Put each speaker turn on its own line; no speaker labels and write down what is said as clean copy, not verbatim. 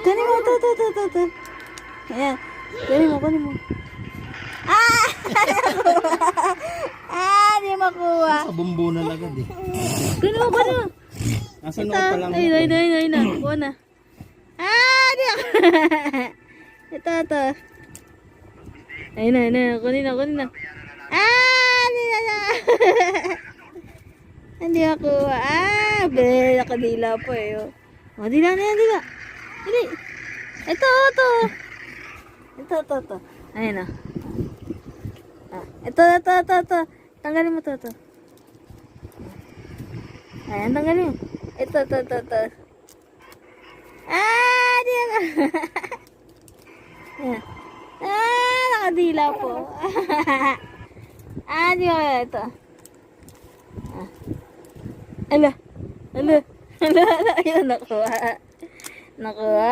Kunin mo, ito. Ayan. Kunin mo. Ah! Di makuha.
Sa bumbunan agad eh.
Kunin mo.
Nasa
Ito.
noo pa lang.
Ayun na. Kuha na. Di ako. Ito. Ayun na. Kunin na. Di na. Hindi makuha. Nakadila po eh. Oh, dila na yan, dila. Dili. Ito. Ito. Ayan na. Ito. Tanggalin mo to. Ayan, tanggalin mo. Ito. Di ako. Ayan. Nakadila po. Di ako. Ito. Ala. Ayun, nakuha.